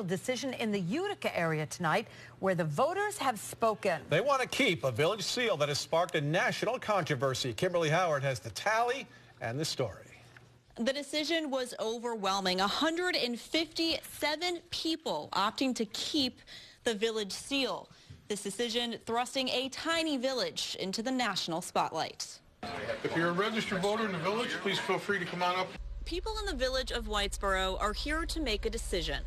Decision in the Utica area tonight where the voters have spoken. They want to keep a village seal that has sparked a national controversy. Kimberly Howard has the tally and the story. The decision was overwhelming. 157 people opting to keep the village seal. This decision thrusting a tiny village into the national spotlight. If you're a registered voter in the village, please feel free to come on up. People in the village of Whitesboro are here to make a decision.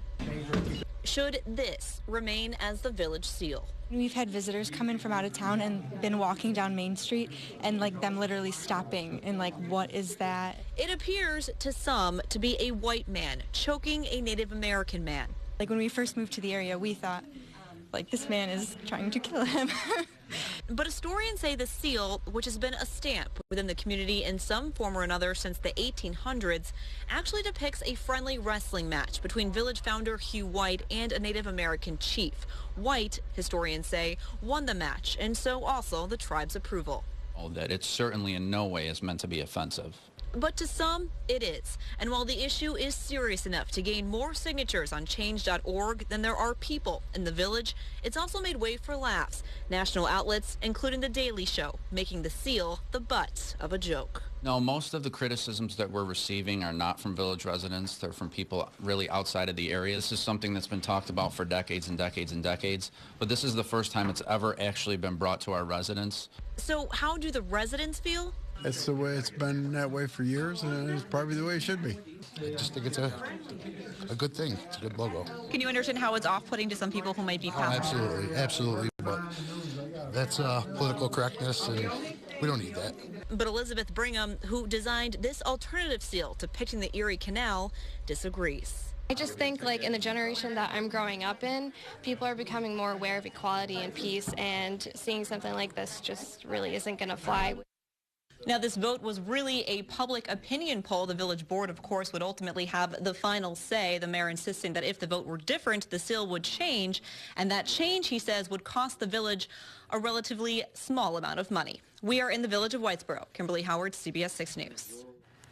Should this remain as the village seal? We've had visitors come in from out of town and been walking down Main Street and them literally stopping and what is that? It appears to some to be a white man choking a Native American man. When we first moved to the area, we thought this man is trying to kill him. But historians say the seal, which has been a stamp within the community in some form or another since the 1800s, actually depicts a friendly wrestling match between village founder Hugh White and a Native American chief. White, historians say, won the match, and so also the tribe's approval. That it certainly in no way is meant to be offensive. But to some, it is. And while the issue is serious enough to gain more signatures on change.org than there are people in the village, it's also made way for laughs. National outlets, including The Daily Show, making the seal the butt of a joke. No, most of the criticisms that we're receiving are not from village residents. They're from people really outside of the area. This is something that's been talked about for decades and decades and decades. But this is the first time it's ever actually been brought to our residents. So how do the residents feel? It's the way it's been that way for years, and it's probably the way it should be. I just think it's a good thing. It's a good logo. Can you understand how it's off-putting to some people who might be past? Absolutely, absolutely. But that's political correctness, and we don't need that. But Elizabeth Brigham, who designed this alternative seal depicting the Erie Canal, disagrees. I just think in the generation that I'm growing up in, people are becoming more aware of equality and peace, and seeing something like this just really isn't going to fly. Now, this vote was really a public opinion poll. The village board, of course, would ultimately have the final say. The mayor insisting that if the vote were different, the seal would change. And that change, he says, would cost the village a relatively small amount of money. We are in the village of Whitesboro. Kimberly Howard, CBS 6 News.